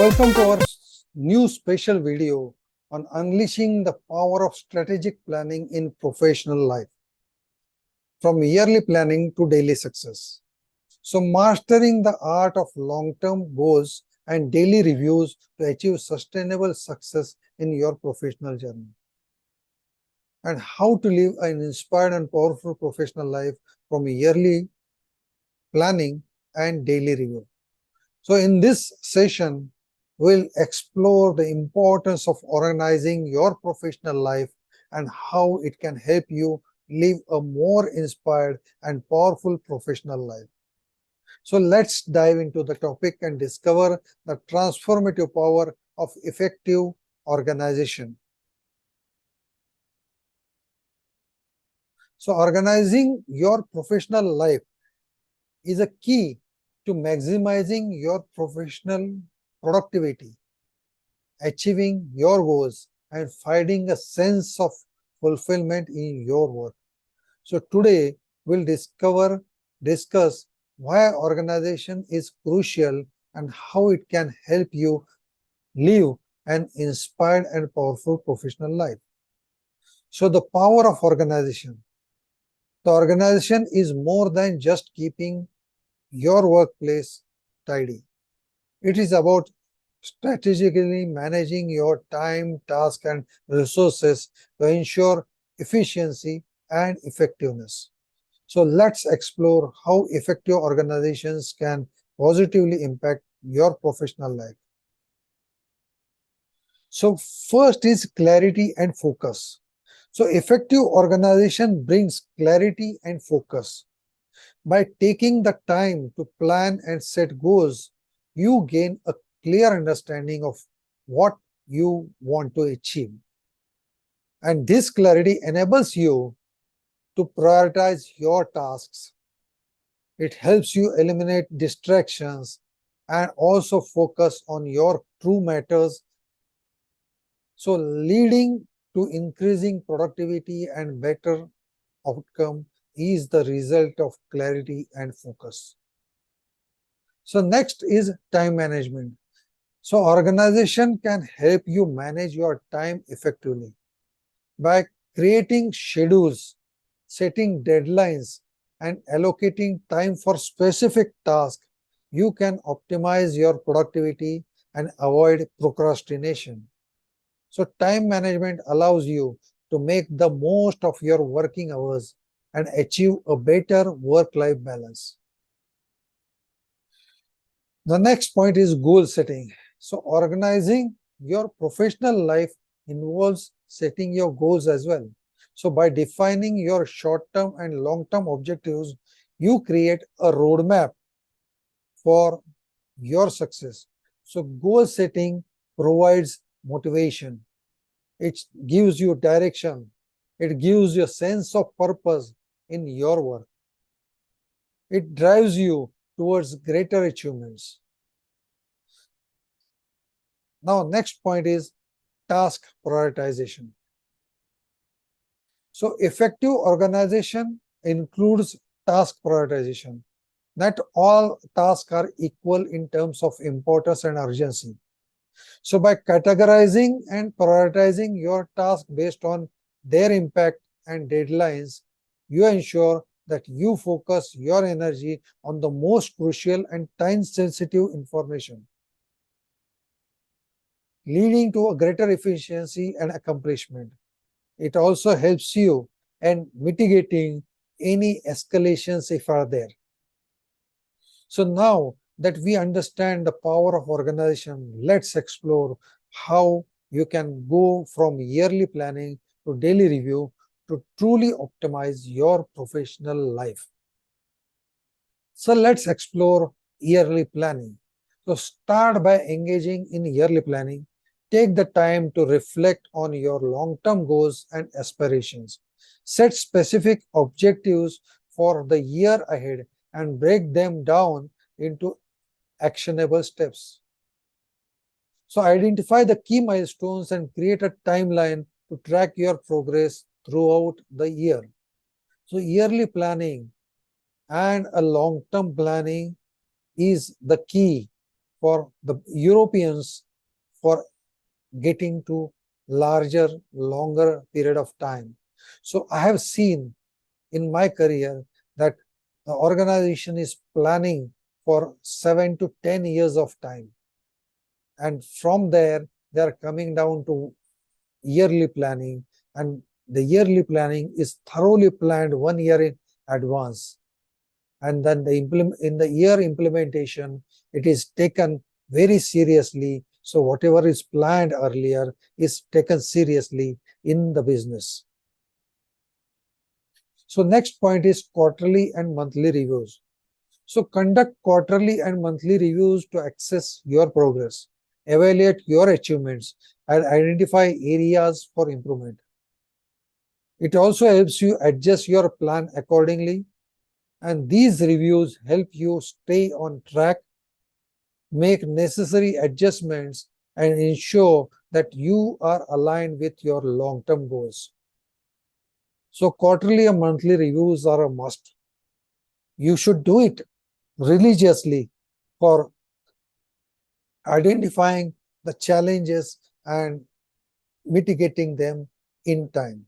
Welcome to our new special video on unleashing the power of strategic planning in professional life, from yearly planning to daily success. So, mastering the art of long-term goals and daily reviews to achieve sustainable success in your professional journey, and how to live an inspired and powerful professional life from yearly planning and daily review. So in this session, we'll explore the importance of organizing your professional life and how it can help you live a more inspired and powerful professional life. So let's dive into the topic and discover the transformative power of effective organization. So organizing your professional life is a key to maximizing your professional productivity, achieving your goals, and finding a sense of fulfillment in your work. So today we'll discuss why organization is crucial and how it can help you live an inspired and powerful professional life. So the power of organization. The organization is more than just keeping your workplace tidy. It is about strategically managing your time, task, and resources to ensure efficiency and effectiveness. So let's explore how effective organizations can positively impact your professional life. So first is clarity and focus. So effective organization brings clarity and focus. By taking the time to plan and set goals, you gain a clear understanding of what you want to achieve. And this clarity enables you to prioritize your tasks. It helps you eliminate distractions and also focus on your true matters. So leading to increasing productivity and better outcome is the result of clarity and focus. So next is time management. So organization can help you manage your time effectively by creating schedules, setting deadlines, and allocating time for specific tasks. You can optimize your productivity and avoid procrastination. So time management allows you to make the most of your working hours and achieve a better work-life balance. The next point is goal setting. So organizing your professional life involves setting your goals as well. So by defining your short-term and long-term objectives, you create a roadmap for your success. So goal setting provides motivation. It gives you direction. It gives you a sense of purpose in your work. It drives you towards greater achievements. Now, next point is task prioritization. So, effective organization includes task prioritization. Not all tasks are equal in terms of importance and urgency. So, by categorizing and prioritizing your tasks based on their impact and deadlines, you ensure that you focus your energy on the most crucial and time-sensitive information, leading to a greater efficiency and accomplishment. It also helps you in mitigating any escalations if are there. So now that we understand the power of organization, let's explore how you can go from yearly planning to daily review to truly optimize your professional life. So let's explore yearly planning. So start by engaging in yearly planning. Take the time to reflect on your long-term goals and aspirations. Set specific objectives for the year ahead and break them down into actionable steps. So identify the key milestones and create a timeline to track your progress throughout the year. So yearly planning and a long-term planning is the key for the Europeans for getting to larger, longer period of time. So I have seen in my career that the organization is planning for 7 to 10 years of time. And from there, they are coming down to yearly planning. And the yearly planning is thoroughly planned 1 year in advance. And then in the year implementation, it is taken very seriously. So whatever is planned earlier is taken seriously in the business. So next point is quarterly and monthly reviews. So conduct quarterly and monthly reviews to assess your progress, evaluate your achievements, and identify areas for improvement. It also helps you adjust your plan accordingly, and these reviews help you stay on track, make necessary adjustments, and ensure that you are aligned with your long-term goals. So quarterly and monthly reviews are a must. You should do it religiously for identifying the challenges and mitigating them in time.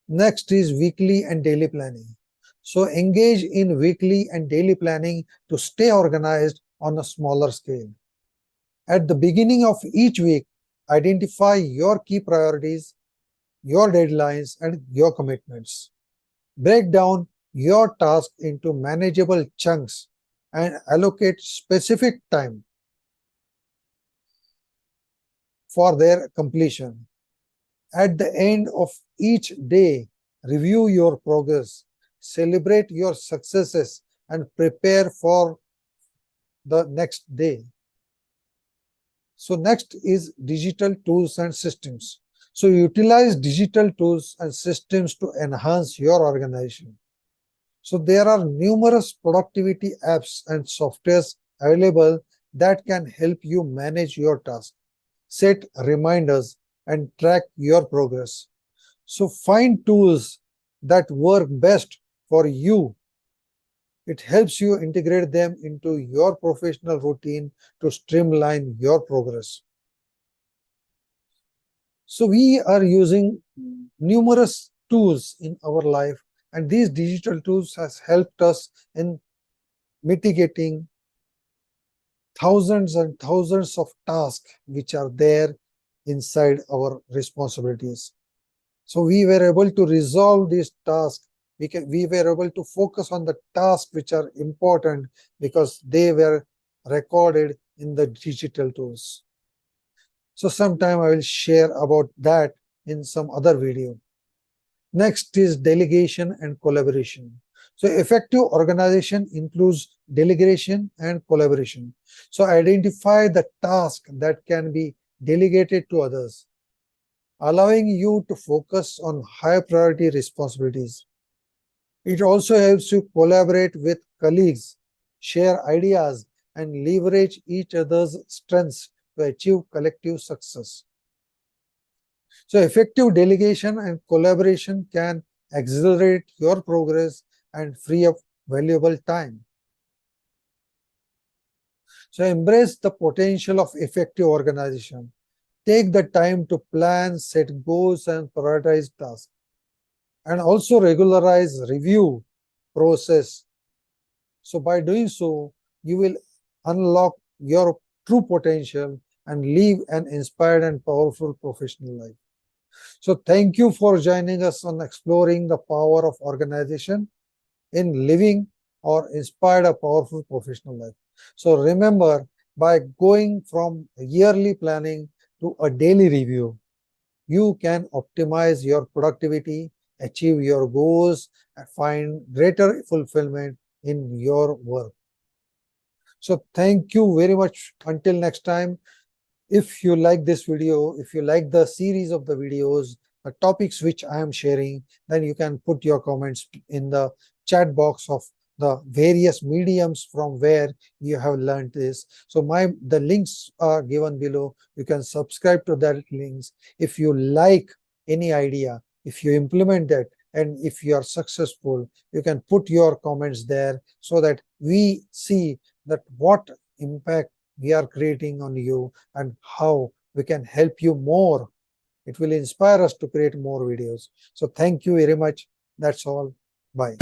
Next is weekly and daily planning. So engage in weekly and daily planning to stay organized on a smaller scale. At the beginning of each week, identify your key priorities, your deadlines, and your commitments. Break down your task into manageable chunks and allocate specific time for their completion. At the end of each day, review your progress, celebrate your successes, and prepare for the next day. So next is digital tools and systems. So utilize digital tools and systems to enhance your organization. So there are numerous productivity apps and softwares available that can help you manage your tasks, set reminders, and track your progress. So find tools that work best for you. It helps you integrate them into your professional routine to streamline your progress. So we are using numerous tools in our life, and these digital tools has helped us in mitigating thousands and thousands of tasks which are there inside our responsibilities. So we were able to resolve these tasks. We were able to focus on the tasks which are important because they were recorded in the digital tools. So sometime I will share about that in some other video. Next is delegation and collaboration. So effective organization includes delegation and collaboration. So identify the task that can be delegated to others, allowing you to focus on high priority responsibilities. It also helps you collaborate with colleagues, share ideas, and leverage each other's strengths to achieve collective success. So effective delegation and collaboration can accelerate your progress and free up valuable time. So embrace the potential of effective organization. Take the time to plan, set goals, and prioritize tasks. And also regularize review process. So by doing so, you will unlock your true potential and live an inspired and powerful professional life. So thank you for joining us on exploring the power of organization in living or inspired a powerful professional life. So remember, by going from yearly planning to a daily review, you can optimize your productivity, achieve your goals, and find greater fulfillment in your work. So thank you very much. Until next time. If you like this video, if you like the series of the videos, the topics which I am sharing, then you can put your comments in the chat box of the various mediums from where you have learned this. So the links are given below. You can subscribe to that links. If you like any idea, if you implement that, and if you are successful, you can put your comments there so that we see that what impact we are creating on you and how we can help you more. It will inspire us to create more videos. So thank you very much. That's all. Bye.